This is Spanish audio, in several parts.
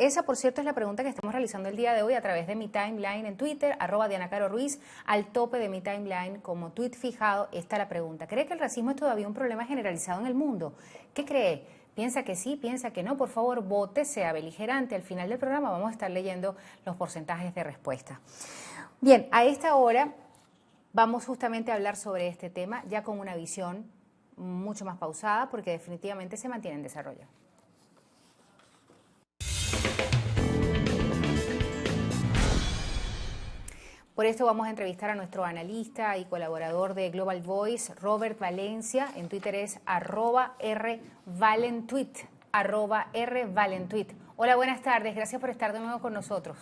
esa, por cierto, es la pregunta que estamos realizando el día de hoy a través de mi timeline en Twitter, @DianaCaroRuiz, al tope de mi timeline como tweet fijado está la pregunta. ¿Cree que el racismo es todavía un problema generalizado en el mundo? ¿Qué cree? ¿Piensa que sí? ¿Piensa que no? Por favor, vote, sea beligerante. Al final del programa vamos a estar leyendo los porcentajes de respuesta. Bien, a esta hora vamos justamente a hablar sobre este tema, ya con una visión mucho más pausada, porque definitivamente se mantiene en desarrollo. Por esto vamos a entrevistar a nuestro analista y colaborador de Global Voice, Robert Valencia. En Twitter es @rvalentweet, @rvalentweet. Hola, buenas tardes. Gracias por estar de nuevo con nosotros.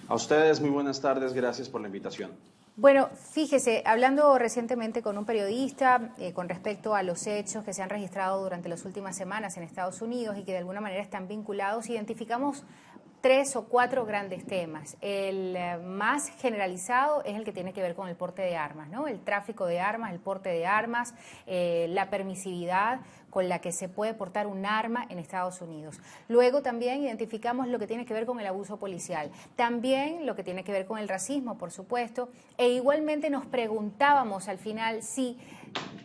A ustedes, muy buenas tardes. Gracias por la invitación. Bueno, fíjese, hablando recientemente con un periodista con respecto a los hechos que se han registrado durante las últimas semanas en Estados Unidos y que de alguna manera están vinculados, identificamos 3 o 4 grandes temas. El más generalizado es el que tiene que ver con el porte de armas, ¿no? El tráfico de armas, el porte de armas, la permisividad con la que se puede portar un arma en Estados Unidos. Luego también identificamos lo que tiene que ver con el abuso policial, también lo que tiene que ver con el racismo, por supuesto, e igualmente nos preguntábamos al final si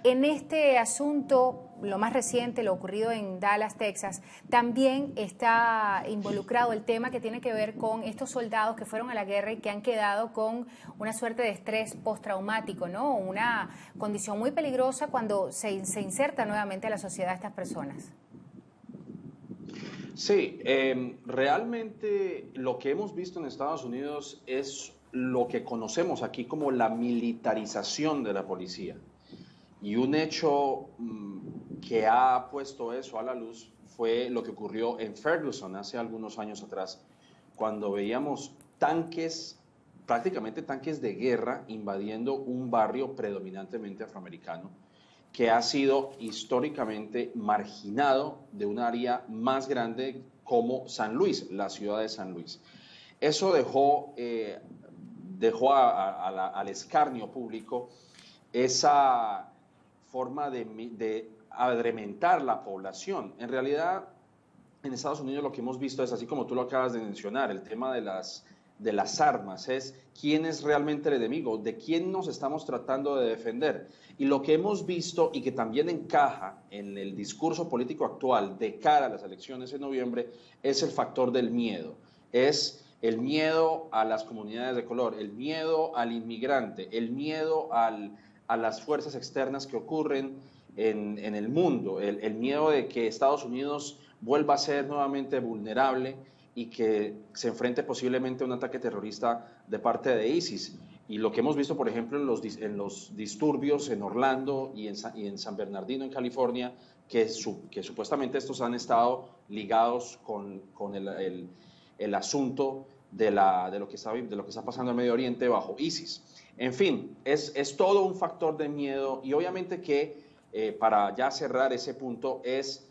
en este asunto, lo más reciente, lo ocurrido en Dallas, Texas, también está involucrado el tema que tiene que ver con estos soldados que fueron a la guerra y que han quedado con una suerte de estrés postraumático, ¿no? Una condición muy peligrosa cuando se inserta nuevamente a la sociedad estas personas. Sí, realmente lo que hemos visto en Estados Unidos es lo que conocemos aquí como la militarización de la policía. Y un hecho que ha puesto eso a la luz fue lo que ocurrió en Ferguson hace algunos años atrás, cuando veíamos tanques, prácticamente tanques de guerra, invadiendo un barrio predominantemente afroamericano, que ha sido históricamente marginado de un área más grande como San Luis, la ciudad de San Luis. Eso dejó al escarnio público esa forma de adrementar la población. En realidad, en Estados Unidos lo que hemos visto es, así como tú lo acabas de mencionar, el tema de las armas, es quién es realmente el enemigo, de quién nos estamos tratando de defender. Y lo que hemos visto y que también encaja en el discurso político actual de cara a las elecciones en noviembre es el factor del miedo. Es el miedo a las comunidades de color, el miedo al inmigrante, el miedo a las fuerzas externas que ocurren en el mundo, el miedo de que Estados Unidos vuelva a ser nuevamente vulnerable y que se enfrente posiblemente a un ataque terrorista de parte de ISIS. Y lo que hemos visto, por ejemplo, en los disturbios en Orlando y en San Bernardino, en California, que supuestamente estos han estado ligados con el asunto de lo que está pasando en Medio Oriente bajo ISIS. En fin, es todo un factor de miedo y obviamente que para ya cerrar ese punto es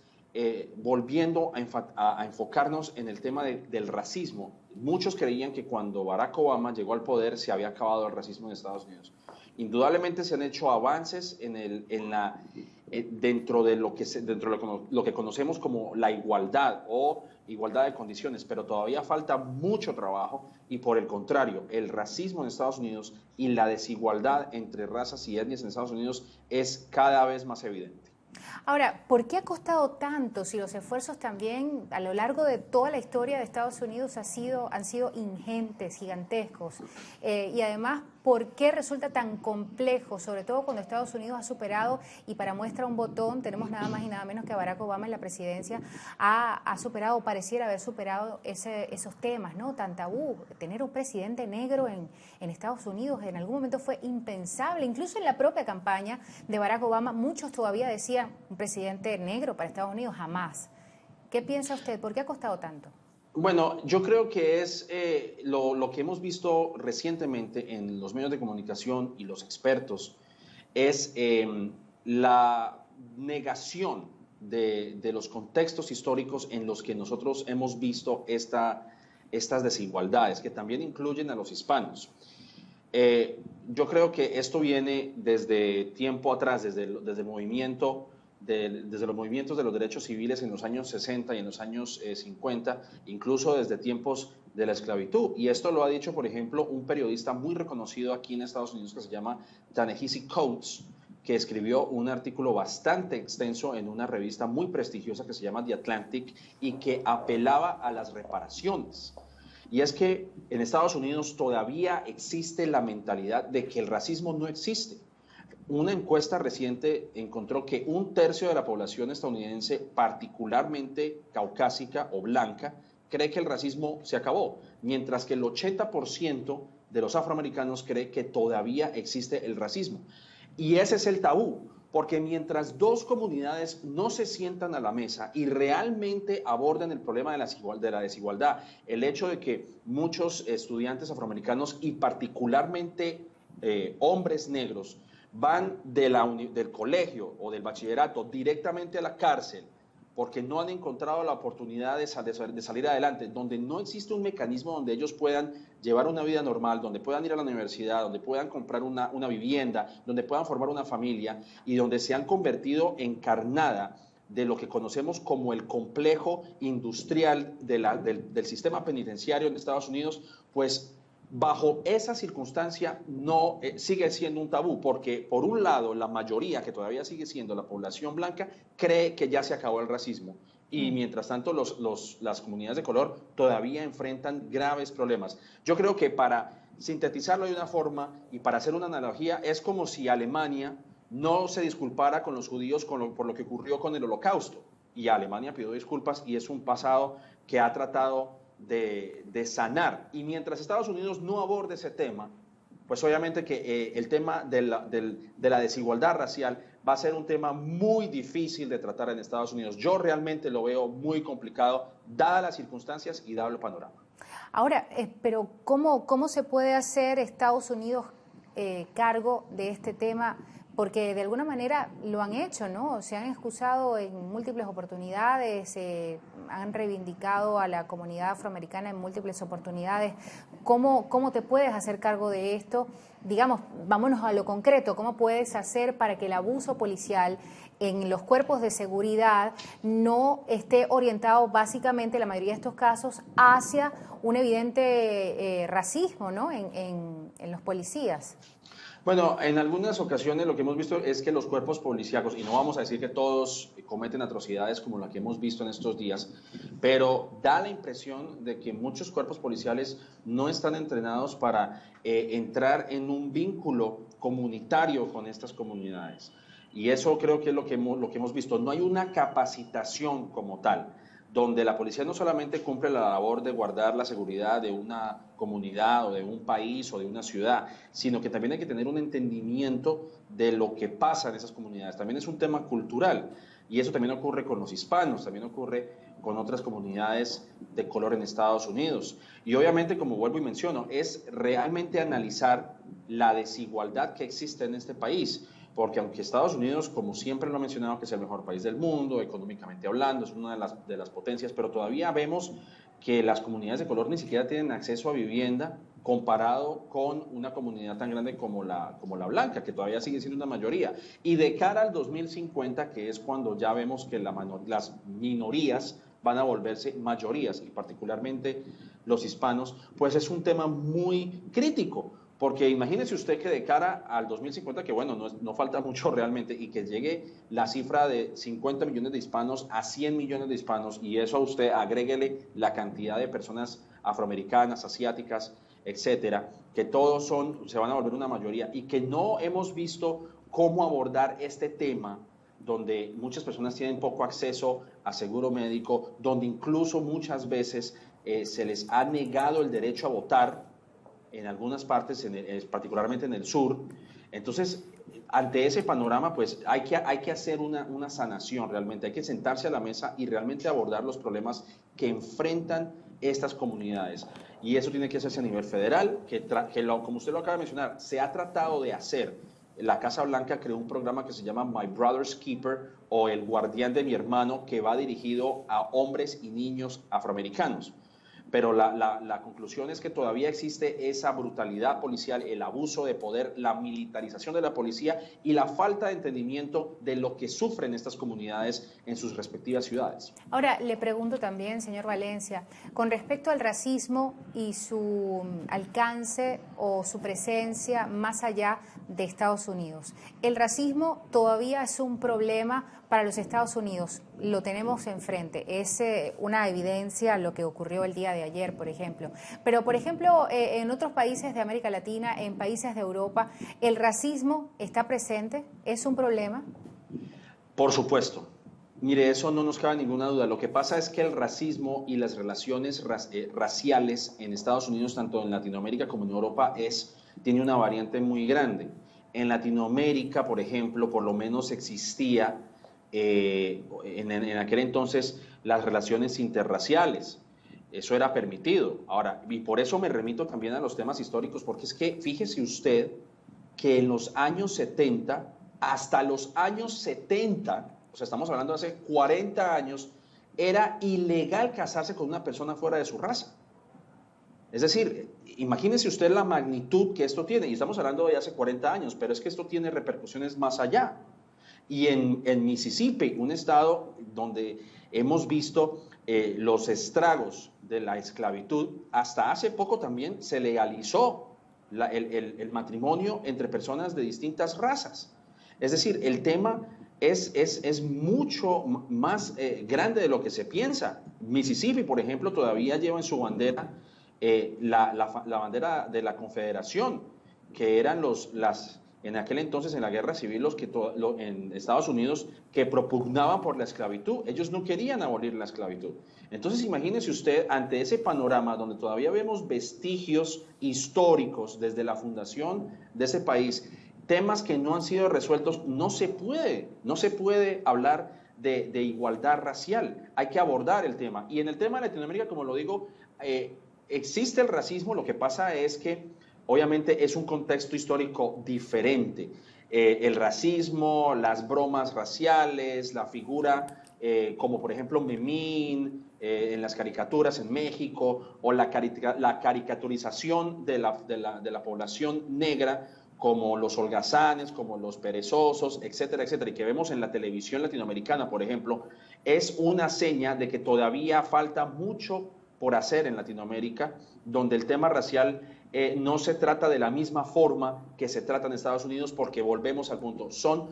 volviendo a enfocarnos en el tema del racismo. Muchos creían que cuando Barack Obama llegó al poder se había acabado el racismo en Estados Unidos. Indudablemente se han hecho avances dentro de lo que conocemos como la igualdad o igualdad de condiciones, pero todavía falta mucho trabajo y por el contrario, el racismo en Estados Unidos y la desigualdad entre razas y etnias en Estados Unidos es cada vez más evidente. Ahora, ¿por qué ha costado tanto si los esfuerzos también a lo largo de toda la historia de Estados Unidos han sido ingentes, gigantescos? Y además, ¿por qué resulta tan complejo, sobre todo cuando Estados Unidos ha superado, y para muestra un botón, tenemos nada más y nada menos que a Barack Obama en la presidencia, ha superado, pareciera haber superado esos temas, ¿no? Tan tabú. Tener un presidente negro en Estados Unidos en algún momento fue impensable. Incluso en la propia campaña de Barack Obama, muchos todavía decían, un presidente negro para Estados Unidos, jamás. ¿Qué piensa usted? ¿Por qué ha costado tanto? Bueno, yo creo que es lo que hemos visto recientemente en los medios de comunicación y los expertos es la negación de los contextos históricos en los que nosotros hemos visto estas desigualdades, que también incluyen a los hispanos. Yo creo que esto viene desde tiempo atrás, desde el movimiento desde los movimientos de los derechos civiles en los años 60 y en los años 50, incluso desde tiempos de la esclavitud. Y esto lo ha dicho, por ejemplo, un periodista muy reconocido aquí en Estados Unidos que se llama Ta-Nehisi Coates, que escribió un artículo bastante extenso en una revista muy prestigiosa que se llama The Atlantic y que apelaba a las reparaciones. Y es que en Estados Unidos todavía existe la mentalidad de que el racismo no existe. Una encuesta reciente encontró que 1/3 de la población estadounidense, particularmente caucásica o blanca, cree que el racismo se acabó, mientras que el 80% de los afroamericanos cree que todavía existe el racismo. Y ese es el tabú, porque mientras dos comunidades no se sientan a la mesa y realmente aborden el problema de la desigualdad, el hecho de que muchos estudiantes afroamericanos y particularmente hombres negros van del colegio o del bachillerato directamente a la cárcel porque no han encontrado la oportunidad de salir adelante, donde no existe un mecanismo donde ellos puedan llevar una vida normal, donde puedan ir a la universidad, donde puedan comprar una vivienda, donde puedan formar una familia y donde se han convertido en carnada de lo que conocemos como el complejo industrial del sistema penitenciario en Estados Unidos, pues bajo esa circunstancia no sigue siendo un tabú, porque por un lado la mayoría, que todavía sigue siendo la población blanca, cree que ya se acabó el racismo y mientras tanto las comunidades de color todavía enfrentan graves problemas. Yo creo que para sintetizarlo de una forma y para hacer una analogía, es como si Alemania no se disculpara con los judíos por lo que ocurrió con el Holocausto, y Alemania pidió disculpas y es un pasado que ha tratado de sanar. Y mientras Estados Unidos no aborde ese tema, pues obviamente que el tema de la desigualdad racial va a ser un tema muy difícil de tratar en Estados Unidos. Yo realmente lo veo muy complicado, dadas las circunstancias y dado el panorama. Ahora, pero ¿cómo se puede hacer Estados Unidos cargo de este tema? Porque de alguna manera lo han hecho, ¿no? Se han excusado en múltiples oportunidades, han reivindicado a la comunidad afroamericana en múltiples oportunidades. ¿Cómo te puedes hacer cargo de esto? Digamos, vámonos a lo concreto, ¿cómo puedes hacer para que el abuso policial en los cuerpos de seguridad no esté orientado básicamente, la mayoría de estos casos, hacia un evidente racismo, ¿no? en los policías? Bueno, en algunas ocasiones lo que hemos visto es que los cuerpos policíacos, y no vamos a decir que todos cometen atrocidades como la que hemos visto en estos días, pero da la impresión de que muchos cuerpos policiales no están entrenados para entrar en un vínculo comunitario con estas comunidades. Y eso creo que es lo que hemos visto. No hay una capacitación como tal, donde la policía no solamente cumple la labor de guardar la seguridad de una comunidad o de un país o de una ciudad, sino que también hay que tener un entendimiento de lo que pasa en esas comunidades. También es un tema cultural y eso también ocurre con los hispanos, también ocurre con otras comunidades de color en Estados Unidos. Y obviamente, como vuelvo y menciono, es realmente analizar la desigualdad que existe en este país. Porque aunque Estados Unidos, como siempre lo he mencionado, que es el mejor país del mundo, económicamente hablando, es una de las potencias, pero todavía vemos que las comunidades de color ni siquiera tienen acceso a vivienda comparado con una comunidad tan grande como la blanca, que todavía sigue siendo una mayoría. Y de cara al 2050, que es cuando ya vemos que las minorías van a volverse mayorías, y particularmente los hispanos, pues es un tema muy crítico. Porque imagínese usted que de cara al 2050, que bueno, no falta mucho realmente, y que llegue la cifra de 50 millones de hispanos a 100 millones de hispanos, y eso a usted agréguele la cantidad de personas afroamericanas, asiáticas, etcétera, que todos se van a volver una mayoría, y que no hemos visto cómo abordar este tema, donde muchas personas tienen poco acceso a seguro médico, donde incluso muchas veces se les ha negado el derecho a votar, en algunas partes, particularmente en el sur. Entonces, ante ese panorama, pues hay que hacer una sanación realmente, hay que sentarse a la mesa y realmente abordar los problemas que enfrentan estas comunidades. Y eso tiene que hacerse a nivel federal, como usted lo acaba de mencionar, se ha tratado de hacer. La Casa Blanca creó un programa que se llama My Brother's Keeper, o El Guardián de mi Hermano, que va dirigido a hombres y niños afroamericanos. pero la conclusión es que todavía existe esa brutalidad policial, el abuso de poder, la militarización de la policía y la falta de entendimiento de lo que sufren estas comunidades en sus respectivas ciudades. Ahora, le pregunto también, señor Valencia, con respecto al racismo y su alcance o su presencia más allá de Estados Unidos. ¿El racismo todavía es un problema para los Estados Unidos? Lo tenemos enfrente, es una evidencia lo que ocurrió el día de ayer, por ejemplo. Pero, por ejemplo, en otros países de América Latina, en países de Europa, ¿el racismo está presente? ¿Es un problema? Por supuesto. Mire, eso no nos cabe ninguna duda. Lo que pasa es que el racismo y las relaciones raciales en Estados Unidos, tanto en Latinoamérica como en Europa, tiene una variante muy grande. En Latinoamérica, por ejemplo, por lo menos existía en aquel entonces las relaciones interraciales. Eso era permitido. Ahora, y por eso me remito también a los temas históricos, porque es que fíjese usted que en los años 70, hasta los años 70, o sea, estamos hablando de hace 40 años, era ilegal casarse con una persona fuera de su raza. Es decir, imagínese usted la magnitud que esto tiene, y estamos hablando de hace 40 años, pero es que esto tiene repercusiones más allá. Y en Mississippi, un estado donde hemos visto los estragos de la esclavitud, hasta hace poco también se legalizó el matrimonio entre personas de distintas razas. Es decir, el tema es mucho más grande de lo que se piensa. Mississippi, por ejemplo, todavía lleva en su bandera la bandera de la Confederación, que eran en aquel entonces, en la guerra civil, en Estados Unidos, que propugnaban por la esclavitud. Ellos no querían abolir la esclavitud. Entonces, imagínese usted, ante ese panorama donde todavía vemos vestigios históricos desde la fundación de ese país, temas que no han sido resueltos, no se puede hablar de igualdad racial. Hay que abordar el tema. Y en el tema de Latinoamérica, como lo digo, existe el racismo. Lo que pasa es que obviamente es un contexto histórico diferente. El racismo, las bromas raciales, la figura como por ejemplo Memín en las caricaturas en México, o la caricaturización de la población negra, como los holgazanes, como los perezosos, etcétera, etcétera, y que vemos en la televisión latinoamericana, por ejemplo, es una seña de que todavía falta mucho por hacer en Latinoamérica, donde el tema racial no se trata de la misma forma que se trata en Estados Unidos, porque volvemos al punto, son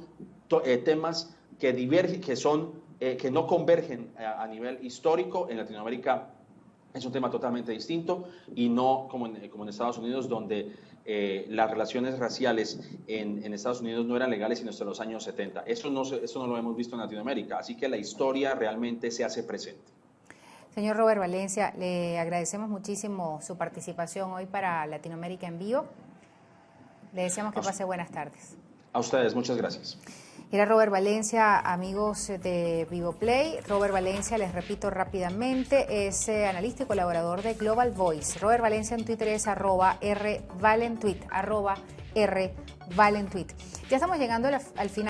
temas que divergen, que no convergen a nivel histórico. En Latinoamérica es un tema totalmente distinto, y no como en Estados Unidos, donde las relaciones raciales en Estados Unidos no eran legales sino hasta los años 70. Eso no lo hemos visto en Latinoamérica, así que la historia realmente se hace presente. Señor Robert Valencia, le agradecemos muchísimo su participación hoy para Latinoamérica en Vivo. Le deseamos que pase buenas tardes. A ustedes, muchas gracias. Era Robert Valencia, amigos de VivoPlay. Robert Valencia, les repito rápidamente, es analista y colaborador de Global Voice. Robert Valencia en Twitter es @rvalentweet, @rvalentweet. Ya estamos llegando al final.